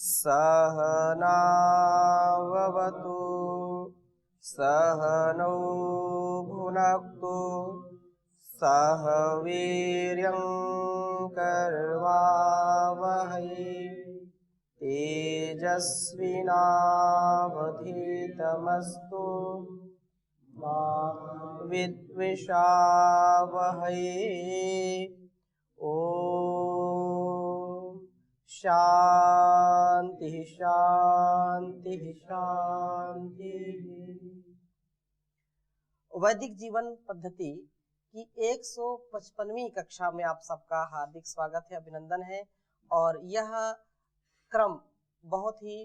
सहनाववतु सहनौ भुनक्तु सह वीर्यं करवावहै तेजस्विनावधीतमस्तु मा विद्विषावहै। ओम शांति शांति शांति। वैदिक जीवन पद्धति की 155वीं कक्षा में आप सबका हार्दिक स्वागत है, अभिनंदन है। और यह क्रम बहुत ही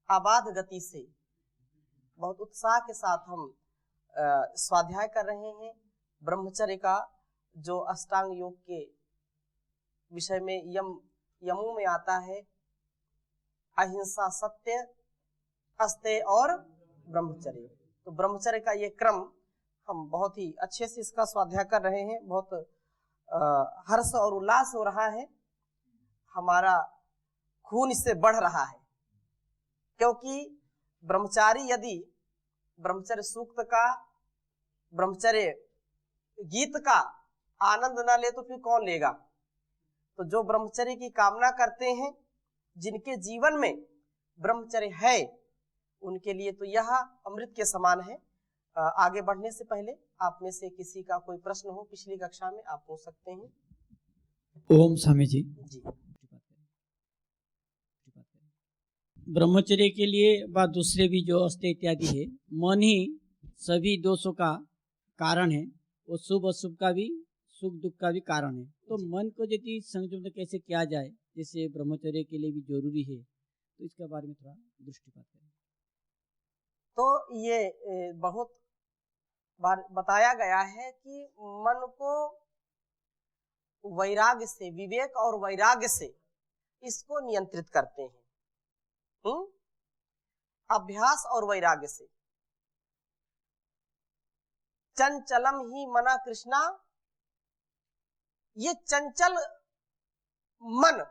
आबाद गति से, बहुत उत्साह के साथ हम स्वाध्याय कर रहे हैं। ब्रह्मचर्य का जो अष्टांग योग के विषय में यमों में आता है, अहिंसा, सत्य, अस्तेय और ब्रह्मचर्य। तो ब्रह्मचर्य का ये क्रम हम बहुत ही अच्छे से इसका स्वाध्याय कर रहे हैं। बहुत हर्ष और उल्लास हो रहा है, हमारा खून इससे बढ़ रहा है, क्योंकि ब्रह्मचारी यदि ब्रह्मचर्य सूक्त का, ब्रह्मचर्य गीत का आनंद ना ले तो फिर कौन लेगा। तो जो ब्रह्मचर्य की कामना करते हैं, जिनके जीवन में ब्रह्मचर्य है, उनके लिए तो यह अमृत के समान है। आगे बढ़ने से पहले आप में से किसी का कोई प्रश्न हो पिछली कक्षा में, आप पूछ सकते हैं। ओम स्वामी जी। ब्रह्मचर्य के लिए व दूसरे भी जो अस्तेय इत्यादि है, मन ही सभी दोषों का कारण है, वो शुभ अशुभ का भी, सुख दुख का भी कारण है। तो मन को यदि संयम कैसे किया जाए, जैसे ब्रह्मचर्य के लिए भी जरूरी है, तो इसके बारे में थोड़ा दृष्टिपात करें। तो ये बहुत बार बताया गया है कि मन को वैराग्य से, विवेक और वैराग्य से इसको नियंत्रित करते हैं। अभ्यास और वैराग्य से। चंचलम ही मना कृष्णा, ये चंचल मन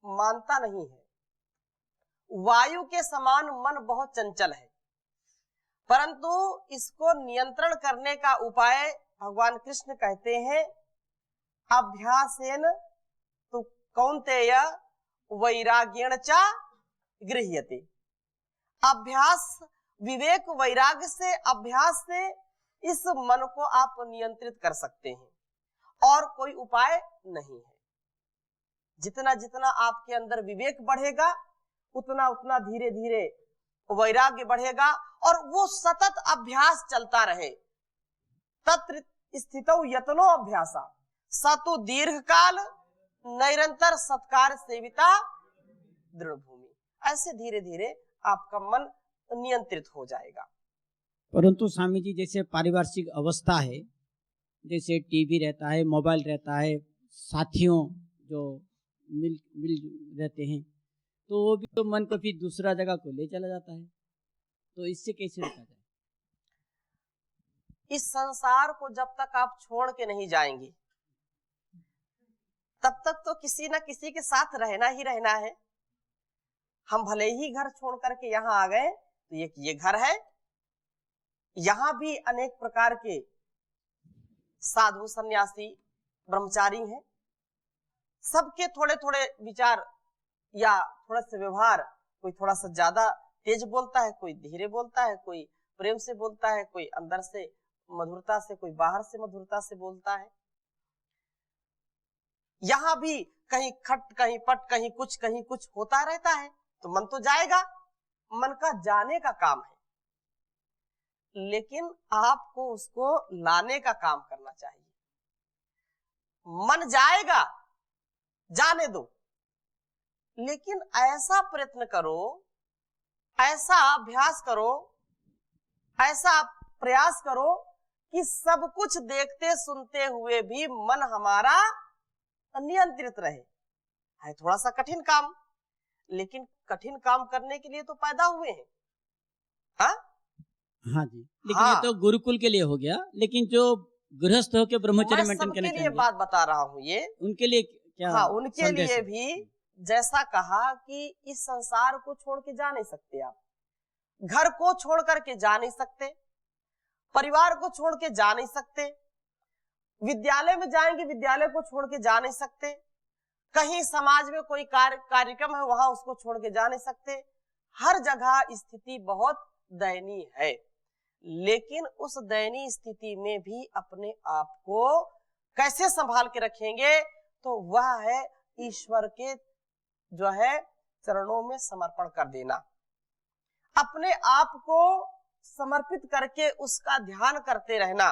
मानता नहीं है। वायु के समान मन बहुत चंचल है, परंतु इसको नियंत्रण करने का उपाय भगवान कृष्ण कहते हैं, अभ्यासेन तु कौन्तेय वैराग्येण च गृह्यते। अभ्यास, विवेक वैराग्य से, अभ्यास से इस मन को आप नियंत्रित कर सकते हैं, और कोई उपाय नहीं है। जितना जितना आपके अंदर विवेक बढ़ेगा, उतना उतना धीरे धीरे वैराग्य बढ़ेगा, और वो सतत अभ्यास चलता रहे। तत्र स्थितौ यतनो अभ्यासा सतु दीर्घ काल निरंतर सत्कार सेविता दृढ़ भूमि। ऐसे धीरे धीरे आपका मन नियंत्रित हो जाएगा। परंतु स्वामी जी, जैसे पारिवारिक अवस्था है, जैसे टीवी रहता है, मोबाइल रहता है, साथियों जो मिल रहते हैं, तो वो भी तो मन को फिर दूसरा जगह को ले चला जाता है। तो इससे कैसे रोका जाए? इस संसार को जब तक आप छोड़ के नहीं जाएंगे, तब तक तो किसी न किसी के साथ रहना ही रहना है। हम भले ही घर छोड़ करके यहाँ आ गए, तो ये घर है, यहाँ भी अनेक प्रकार के साधु, सन्यासी, ब्रह्मचारी हैं। सबके थोड़े थोड़े विचार या थोड़ा सा व्यवहार, कोई थोड़ा सा ज्यादा तेज बोलता है, कोई धीरे बोलता है, कोई प्रेम से बोलता है, कोई अंदर से मधुरता से, कोई बाहर से मधुरता से बोलता है। यहाँ भी कहीं खट, कहीं पट, कहीं कुछ होता रहता है। तो मन तो जाएगा, मन का जाने का काम है, लेकिन आपको उसको लाने का काम करना चाहिए। मन जाएगा, जाने दो, लेकिन ऐसा प्रयत्न करो, ऐसा अभ्यास करो, ऐसा प्रयास करो कि सब कुछ देखते सुनते हुए भी मन हमारा नियंत्रित रहे। है थोड़ा सा कठिन काम, लेकिन कठिन काम करने के लिए तो पैदा हुए हैं। हाँ जी, लेकिन ये तो गुरुकुल के लिए हो गया, लेकिन जो गृहस्थ होकर ब्रह्मचर्य मेंटेन करने के लिए बात बता रहा हूँ, ये उनके लिए क्या? हाँ, उनके लिए भी जैसा कहा कि इस संसार को छोड़ के जा नहीं सकते आप, घर को छोड़ करके जा नहीं सकते, परिवार को छोड़ के जा नहीं सकते, विद्यालय में जाएंगे विद्यालय को छोड़ के जा नहीं सकते, कहीं समाज में कोई कार्यक्रम है वहां उसको छोड़ के जा नहीं सकते। हर जगह स्थिति बहुत दयनीय है, लेकिन उस दयनीय स्थिति में भी अपने आप को कैसे संभाल के रखेंगे, तो वह है ईश्वर के जो है चरणों में समर्पण कर देना, अपने आप को समर्पित करके उसका ध्यान करते रहना,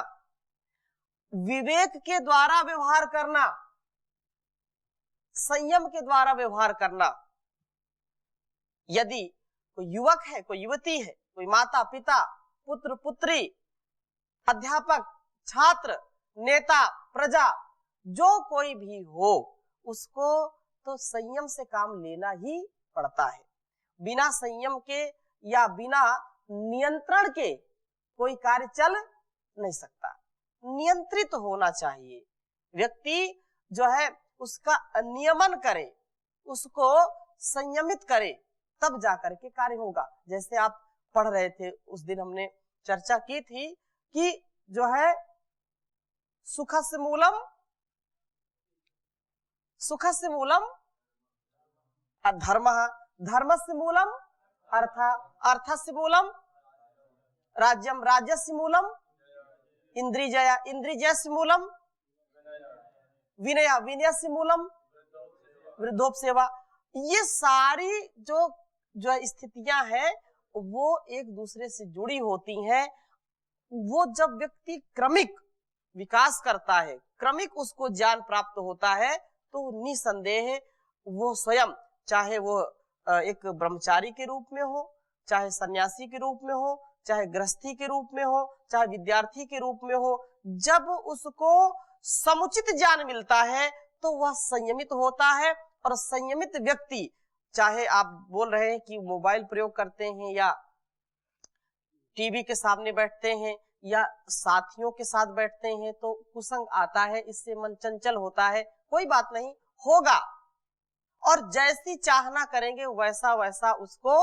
विवेक के द्वारा व्यवहार करना, संयम के द्वारा व्यवहार करना। यदि कोई युवक है, कोई युवती है, कोई माता पिता, पुत्र पुत्री, अध्यापक, छात्र, नेता, प्रजा, जो कोई भी हो, उसको तो संयम से काम लेना ही पड़ता है। बिना संयम के या बिना नियंत्रण के कोई कार्य चल नहीं सकता। नियंत्रित होना चाहिए, व्यक्ति जो है उसका नियमन करे, उसको संयमित करे, तब जाकर के कार्य होगा। जैसे आप पढ़ रहे थे, उस दिन हमने चर्चा की थी कि जो है सुखस्य मूलम धर्मः, धर्मस्य मूलम अर्थस्य मूलम राज्यम, राज्यस्य मूलम इंद्रियस्य मूलम विनय, विनयस्य मूलम वृद्धोपसेवा। ये सारी जो स्थितियां हैं वो एक दूसरे से जुड़ी होती हैं। वो जब व्यक्ति क्रमिक विकास करता है, क्रमिक उसको ज्ञान प्राप्त होता है, तो निसंदेह वो स्वयं, चाहे वो एक ब्रह्मचारी के रूप में हो, चाहे सन्यासी के रूप में हो, चाहे गृहस्थी के रूप में हो, चाहे विद्यार्थी के रूप में हो, जब उसको समुचित ज्ञान मिलता है तो वह संयमित होता है। और संयमित व्यक्ति, चाहे आप बोल रहे हैं कि मोबाइल प्रयोग करते हैं या टीवी के सामने बैठते हैं या साथियों के साथ बैठते हैं, तो कुसंग आता है, इससे मन चंचल होता है, कोई बात नहीं, होगा। और जैसी चाहना करेंगे वैसा वैसा उसको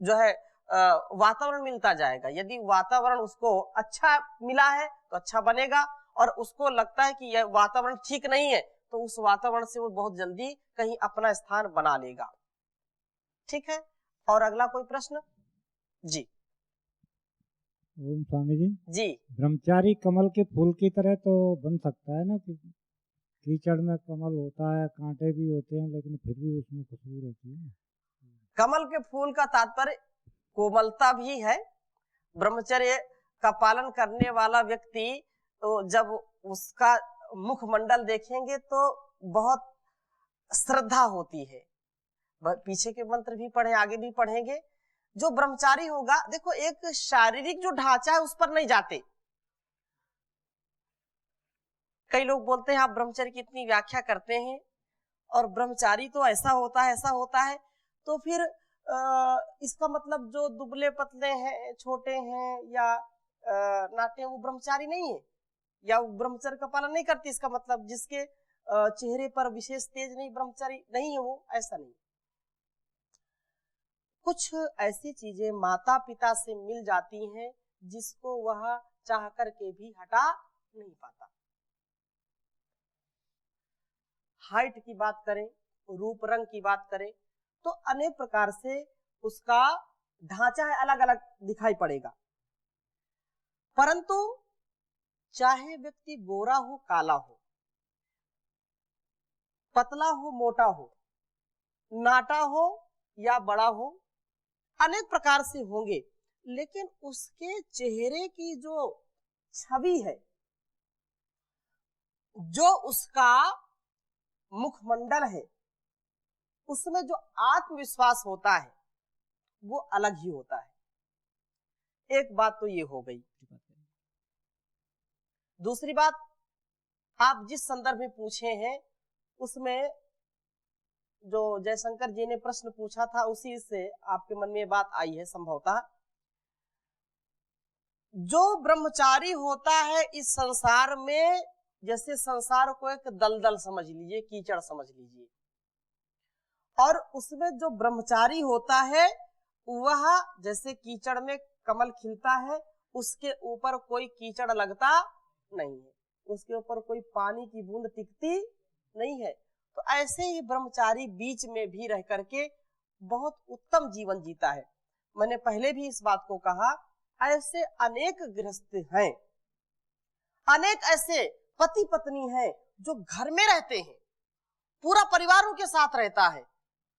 जो है वातावरण मिलता जाएगा। यदि वातावरण उसको अच्छा मिला है तो अच्छा बनेगा, और उसको लगता है कि यह वातावरण ठीक नहीं है तो उस वातावरण से वो बहुत जल्दी कहीं अपना स्थान बना लेगा। ठीक है, और अगला कोई प्रश्न? जी ओम स्वामी जी। जी, ब्रह्मचारी कमल के फूल की तरह तो बन सकता है ना, कि कीचड़ में कमल होता है, कांटे भी होते हैं, लेकिन फिर भी उसमें खुशबू रहती है। कमल के फूल का तात्पर्य कोमलता भी है। ब्रह्मचर्य का पालन करने वाला व्यक्ति तो जब उसका मुखमंडल देखेंगे तो बहुत श्रद्धा होती है। पीछे के मंत्र भी पढ़े, आगे भी पढ़ेंगे। जो ब्रह्मचारी होगा, देखो एक शारीरिक जो ढांचा है उस पर नहीं जाते। कई लोग बोलते हैं आप ब्रह्मचर्य की इतनी व्याख्या करते हैं और ब्रह्मचारी तो ऐसा होता है, ऐसा होता है, तो फिर इसका मतलब जो दुबले पतले हैं, छोटे हैं या नाटे, वो ब्रह्मचारी नहीं है, या वो ब्रह्मचर्य का पालन नहीं करती। इसका मतलब जिसके चेहरे पर विशेष तेज नहीं, ब्रह्मचारी नहीं है वो, ऐसा नहीं। कुछ ऐसी चीजें माता पिता से मिल जाती हैं जिसको वह चाह करके भी हटा नहीं पाता। हाइट की बात करें, रूप रंग की बात करें, तो अनेक प्रकार से उसका ढांचा है, अलग अलग दिखाई पड़ेगा। परंतु चाहे व्यक्ति गोरा हो, काला हो, पतला हो, मोटा हो, नाटा हो या बड़ा हो, अनेक प्रकार से होंगे, लेकिन उसके चेहरे की जो छवि है, जो उसका मुखमंडल है, उसमें जो आत्मविश्वास होता है वो अलग ही होता है। एक बात तो ये हो गई। दूसरी बात, आप जिस संदर्भ में पूछे हैं उसमें जो जयशंकर जी ने प्रश्न पूछा था, उसी से आपके मन में बात आई है संभवतः। जो ब्रह्मचारी होता है इस संसार में, जैसे संसार को एक दलदल समझ लीजिए, कीचड़ समझ लीजिए, और उसमें जो ब्रह्मचारी होता है वह जैसे कीचड़ में कमल खिलता है, उसके ऊपर कोई कीचड़ लगता नहीं है, उसके ऊपर कोई पानी की बूंद टिकती नहीं है। तो ऐसे ही ब्रह्मचारी बीच में भी रह करके बहुत उत्तम जीवन जीता है। मैंने पहले भी इस बात को कहा, ऐसे अनेक गृहस्थ हैं, अनेक ऐसे पति पत्नी हैं जो घर में रहते हैं, पूरा परिवार उनके साथ रहता है,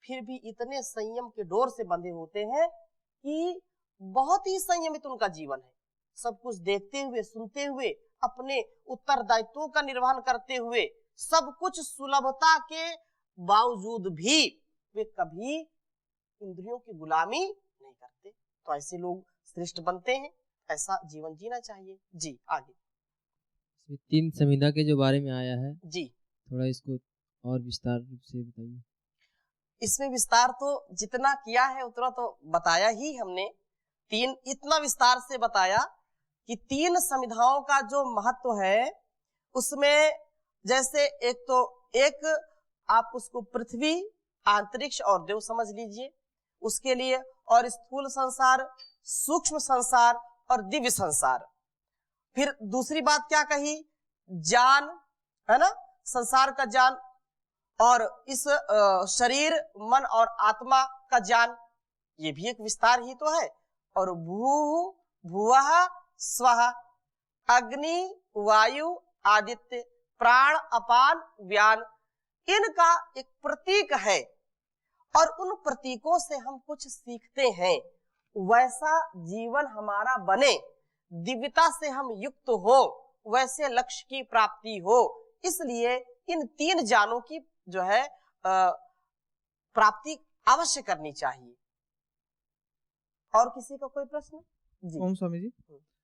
फिर भी इतने संयम के डोर से बंधे होते हैं कि बहुत ही संयमित उनका जीवन है। सब कुछ देखते हुए, सुनते हुए, अपने उत्तरदायित्वों का निर्वहन करते हुए, सब कुछ सुलभता के बावजूद भी वे कभी इंद्रियों की गुलामी नहीं करते। तो ऐसे लोग श्रेष्ठ बनते हैं, ऐसा जीवन जीना चाहिए। जी आगे। इसमें 3 संविदा के जो बारे में आया है, जी थोड़ा इसको और विस्तार रूप से बताइए। इसमें विस्तार तो जितना किया है उतना तो बताया ही हमने। इतना विस्तार से बताया कि 3 संविधाओं का जो महत्व है, उसमें जैसे एक आप उसको पृथ्वी, अंतरिक्ष और देव समझ लीजिए, उसके लिए, और स्थूल संसार, सूक्ष्म संसार और दिव्य संसार। फिर दूसरी बात क्या कही, ज्ञान है ना, संसार का ज्ञान, और इस शरीर, मन और आत्मा का ज्ञान, ये भी एक विस्तार ही तो है। और भू, भुवः, स्वः, अग्नि, वायु, आदित्य, प्राण, अपान, व्यान, इनका एक प्रतीक है, और उन प्रतीकों से हम कुछ सीखते हैं। वैसा जीवन हमारा बने, दिव्यता से हम युक्त हो, वैसे लक्ष्य की प्राप्ति हो, इसलिए इन 3 ज्ञानों की जो है प्राप्ति अवश्य करनी चाहिए। और किसी का कोई प्रश्न? जी ओम स्वामी जी,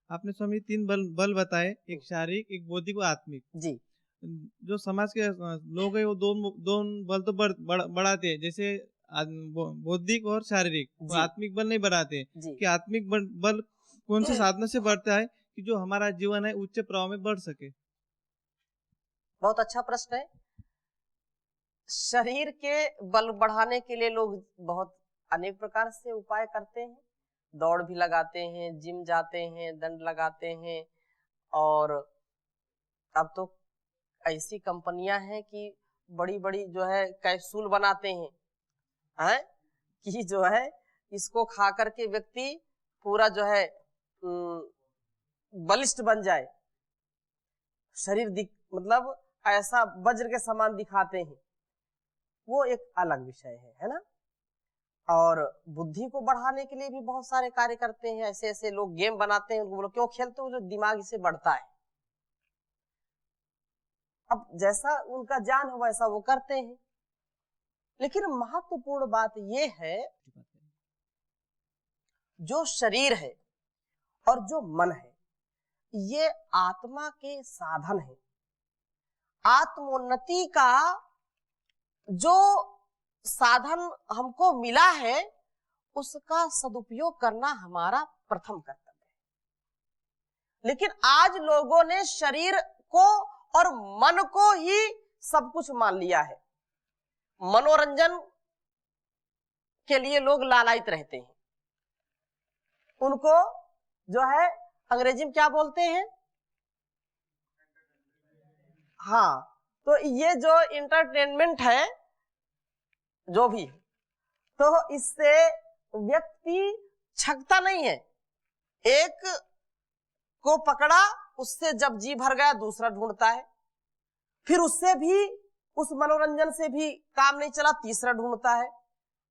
आपने स्वामी 3 बल बताए, एक शारीरिक, एक बौद्धिक और आत्मिक। जी जो समाज के लोग हैं वो दोनों बल तो बढ़ाते हैं, जैसे बौद्धिक और शारीरिक, और आत्मिक बल नहीं बढ़ाते। कि आत्मिक बल कौन से साधन से बढ़ता है कि जो हमारा जीवन है उच्च प्रवाह में बढ़ सके? बहुत अच्छा प्रश्न है। शरीर के बल बढ़ाने के लिए लोग बहुत अनेक प्रकार से उपाय करते हैं, दौड़ भी लगाते हैं, जिम जाते हैं, दंड लगाते हैं, और अब तो ऐसी कंपनियां हैं कि बड़ी बड़ी जो है कैप्सूल बनाते हैं, कि जो है इसको खा करके व्यक्ति पूरा जो है बलिष्ठ बन जाए, शरीर मतलब ऐसा वज्र के समान दिखाते हैं। वो एक अलग विषय है ना। और बुद्धि को बढ़ाने के लिए भी बहुत सारे कार्य करते हैं। ऐसे ऐसे लोग गेम बनाते हैं, उनको क्यों खेलते हैं? जो दिमाग इससे बढ़ता है। अब जैसा उनका ज्ञान है वैसा वो करते हैं। लेकिन महत्वपूर्ण बात ये है, जो शरीर है और जो मन है, ये आत्मा के साधन है। आत्मोन्नति का जो साधन हमको मिला है, उसका सदुपयोग करना हमारा प्रथम कर्तव्य है। लेकिन आज लोगों ने शरीर को और मन को ही सब कुछ मान लिया है। मनोरंजन के लिए लोग लालायित रहते हैं। उनको जो है अंग्रेजी में क्या बोलते हैं? हाँ, तो ये जो इंटरटेनमेंट है, जो भी, तो इससे व्यक्ति छकता नहीं है। एक को पकड़ा, उससे जब जी भर गया दूसरा ढूंढता है, फिर उससे भी, उस मनोरंजन से भी काम नहीं चला, तीसरा ढूंढता है।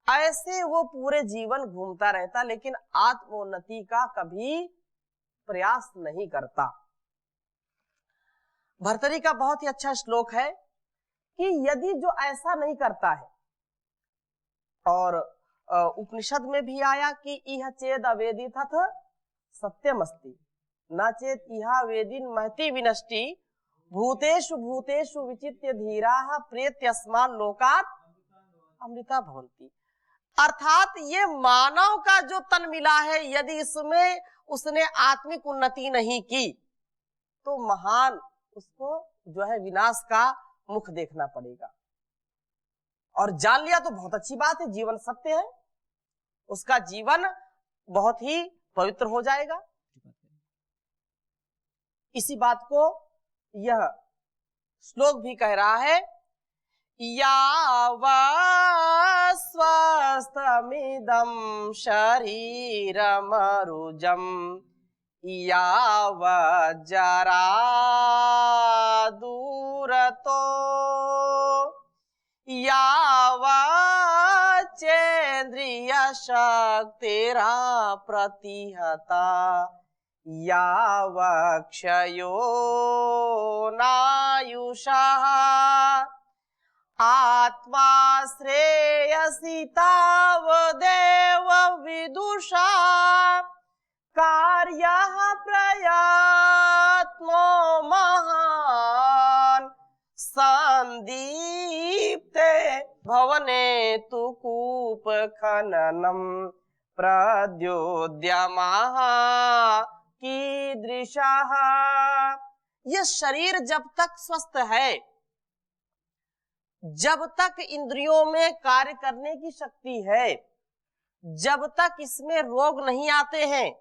ऐसे वो पूरे जीवन घूमता रहता, लेकिन आत्मोन्नति का कभी प्रयास नहीं करता। भर्तरी का बहुत ही अच्छा श्लोक है कि यदि जो ऐसा नहीं करता है, और उपनिषद में भी आया कि इह चेद अवेदितथ सत्यमस्ति न चेत इहा वेदिन महति विनष्टि भूतेषु भूतेषु विचित्य धीराः प्रेत्यस्मान् लोकात् अमृता भवन्ति। अर्थात ये मानव का जो तन मिला है, यदि इसमें उसने आत्मिक उन्नति नहीं की, तो महान उसको जो है विनाश का मुख देखना पड़ेगा। और जान लिया तो बहुत अच्छी बात है, जीवन सत्य है, उसका जीवन बहुत ही पवित्र हो जाएगा। इसी बात को यह श्लोक भी कह रहा है, यावस्वस्थमिदं शरीरमरुजं यावज्जरा दूरतो यावच्चेन्द्रिय शक्तिरा प्रतिहता यावक्षयो नायुषः आत्मा श्रेयसि तावदेव विदुषा कार्यः प्रयत्नो महान् संदीप्ते भवने तु कूप खननम प्रद्योद्यमः कीदृशः। यह शरीर जब तक स्वस्थ है, जब तक इंद्रियों में कार्य करने की शक्ति है, जब तक इसमें रोग नहीं आते हैं,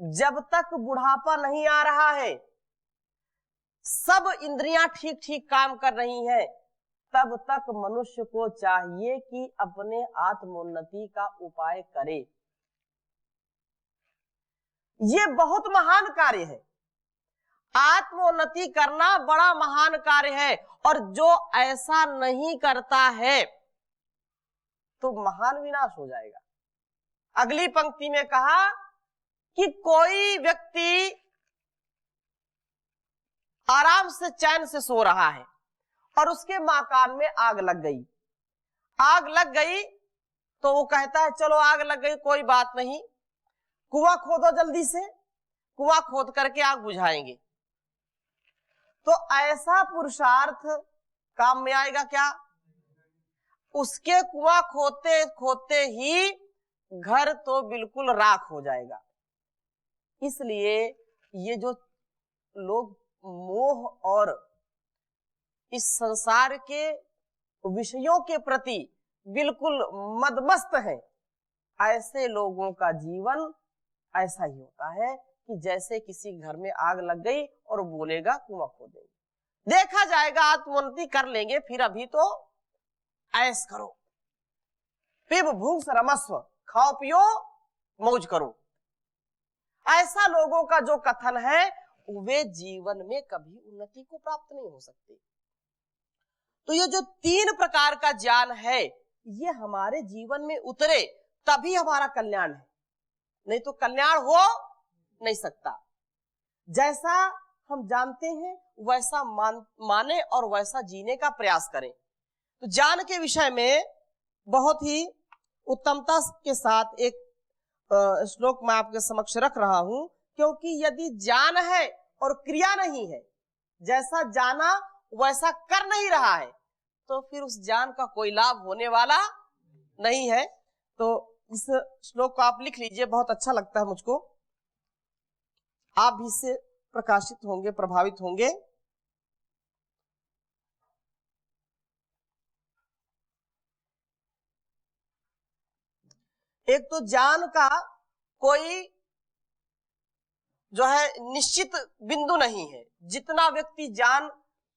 जब तक बुढ़ापा नहीं आ रहा है, सब इंद्रियां ठीक ठीक काम कर रही हैं, तब तक मनुष्य को चाहिए कि अपने आत्मोन्नति का उपाय करे। ये बहुत महान कार्य है, आत्मोन्नति करना बड़ा महान कार्य है, और जो ऐसा नहीं करता है तो महान विनाश हो जाएगा। अगली पंक्ति में कहा कि कोई व्यक्ति आराम से चैन से सो रहा है और उसके मकान में आग लग गई। आग लग गई तो वो कहता है चलो आग लग गई कोई बात नहीं, कुआं खोदो जल्दी से, कुआं खोद करके आग बुझाएंगे। तो ऐसा पुरुषार्थ काम में आएगा क्या? उसके कुआं खोदते खोदते ही घर तो बिल्कुल राख हो जाएगा। इसलिए ये जो लोग मोह और इस संसार के विषयों के प्रति बिल्कुल मदमस्त हैं, ऐसे लोगों का जीवन ऐसा ही होता है कि जैसे किसी घर में आग लग गई और बोलेगा कुआं खोदेंगे। देखा जाएगा, आत्मोन्नति कर लेंगे, फिर अभी तो ऐश करो, पिब भूख रमस्व, खाओ पियो मौज करो। ऐसा लोगों का जो कथन है वे जीवन में कभी उन्नति को प्राप्त नहीं हो सकते। तो ये जो 3 प्रकार का ज्ञान है ये हमारे जीवन में उतरे तभी हमारा कल्याण है, नहीं तो कल्याण हो नहीं सकता। जैसा हम जानते हैं वैसा माने और वैसा जीने का प्रयास करें। तो ज्ञान के विषय में बहुत ही उत्तमता के साथ एक श्लोक मैं आपके समक्ष रख रहा हूं, क्योंकि यदि ज्ञान है और क्रिया नहीं है, जैसा जाना वैसा कर नहीं रहा है, तो फिर उस ज्ञान का कोई लाभ होने वाला नहीं है। तो इस श्लोक को आप लिख लीजिए, बहुत अच्छा लगता है मुझको, आप भी इससे प्रकाशित होंगे, प्रभावित होंगे। एक तो ज्ञान का कोई जो है निश्चित बिंदु नहीं है, जितना व्यक्ति ज्ञान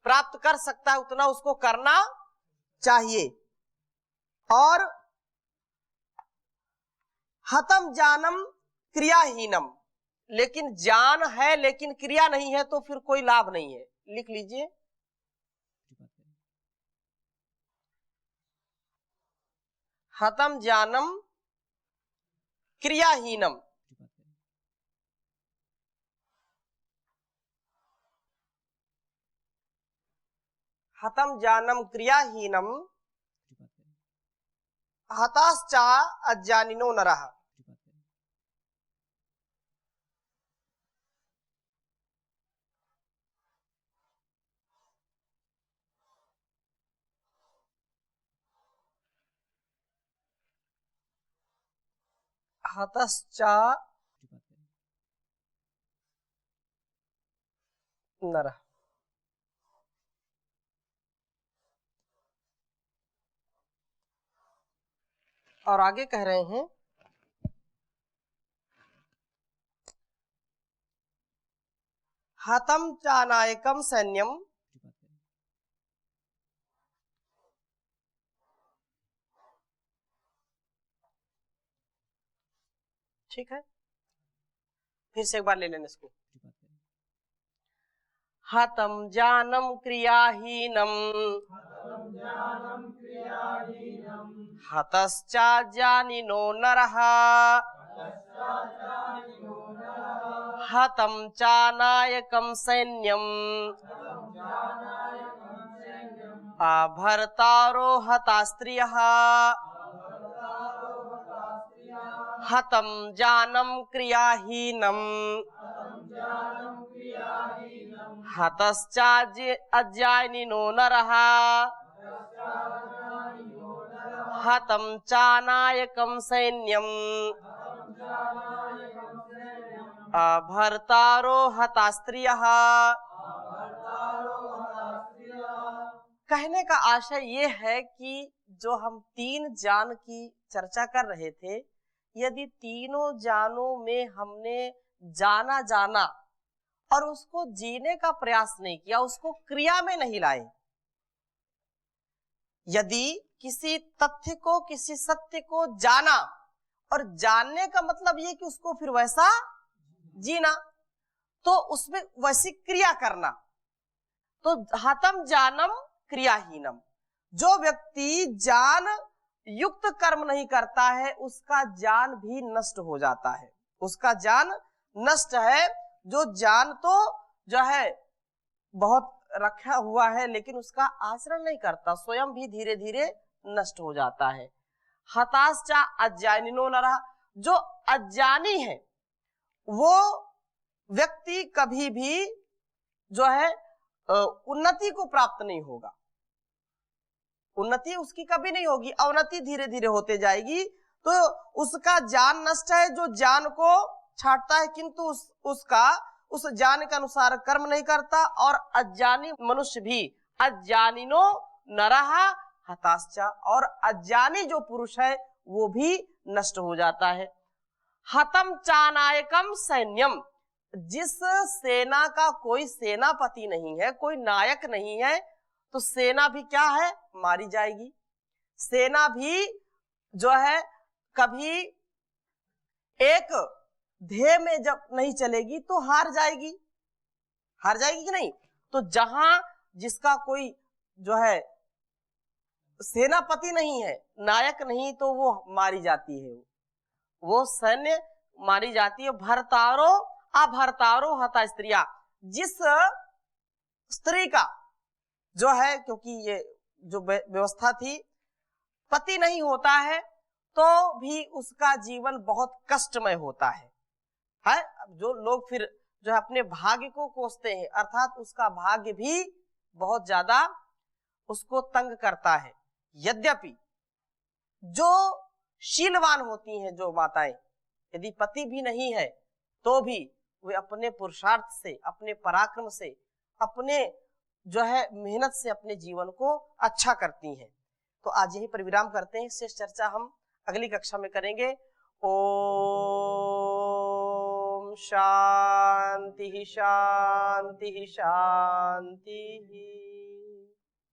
प्राप्त कर सकता है उतना उसको करना चाहिए। और हतम ज्ञानम क्रियाहीनम, लेकिन ज्ञान है लेकिन क्रिया नहीं है तो फिर कोई लाभ नहीं है। लिख लीजिए, हतम ज्ञानम क्रियाहीनम, हतम ज्ञानम क्रियाहीनम हताश्चा अज्ञानिनो नरः। हतश्चा नरः। और आगे कह रहे हैं हतम चानायकम सैन्यम, ठीक है, फिर से एक बार ले लेने इसको। हतम जानम क्रियाहीनम हतश्चा जानिनो नरः हतम चानायकम सैन्यम अभर्तारो हता स्त्रियः हतम जानम क्रियाहीनम हतश्चाज अज्ञानिनो नरः हतम चानायकम सैन्यम अभर्तारो हता स्त्रियः। कहने का आशय ये है कि जो हम तीन जान की चर्चा कर रहे थे, यदि तीनों जानों में हमने जाना और उसको जीने का प्रयास नहीं किया, उसको क्रिया में नहीं लाए, यदि किसी तथ्य को, किसी सत्य को जाना, और जानने का मतलब ये कि उसको फिर वैसा जीना, तो उसमें वैसी क्रिया करना, तो हतम जानम क्रियाहीनम। जो व्यक्ति जान युक्त कर्म नहीं करता है उसका जान भी नष्ट हो जाता है, उसका जान नष्ट है। जो जान तो जो है बहुत रखा हुआ है लेकिन उसका आचरण नहीं करता, स्वयं भी धीरे धीरे नष्ट हो जाता है। हताश्चा अज्ञानिनो नरः, जो अज्ञानी है वो व्यक्ति कभी भी जो है उन्नति को प्राप्त नहीं होगा, उन्नति उसकी कभी नहीं होगी, अवनति धीरे धीरे होते जाएगी। तो उसका ज्ञान नष्ट है जो ज्ञान को छाटता है किंतु उसका उस ज्ञान के अनुसार कर्म नहीं करता। और अज्ञानी मनुष्य भी अज्ञानिनो नरः हताश्चा, और अज्ञानी जो पुरुष है वो भी नष्ट हो जाता है। हतम चानायकम सैन्यम, जिस सेना का कोई सेनापति नहीं है, कोई नायक नहीं है, तो सेना भी क्या है, मारी जाएगी। सेना भी जो है कभी एक ध्येय में जब नहीं चलेगी तो हार जाएगी, हार जाएगी कि नहीं। तो जहां जिसका कोई जो है सेनापति नहीं है, नायक नहीं, तो वो मारी जाती है, वो सैन्य मारी जाती है। भर्तारो अभर्तारो हता स्त्रिया, जिस स्त्री का जो है, क्योंकि ये जो व्यवस्था थी, पति नहीं होता है तो भी उसका जीवन बहुत कष्टमय होता है। जो लोग फिर जो है अपने भाग्य को कोसते हैं, अर्थात उसका भाग्य भी बहुत ज्यादा उसको तंग करता है। यद्यपि जो शीलवान होती हैं जो माताएं, यदि पति भी नहीं है तो भी वे अपने पुरुषार्थ से, अपने पराक्रम से, अपने जो है मेहनत से अपने जीवन को अच्छा करती हैं। तो आज यही पर विराम करते हैं, शेष चर्चा हम अगली कक्षा में करेंगे। ओम शांति शांति शांति।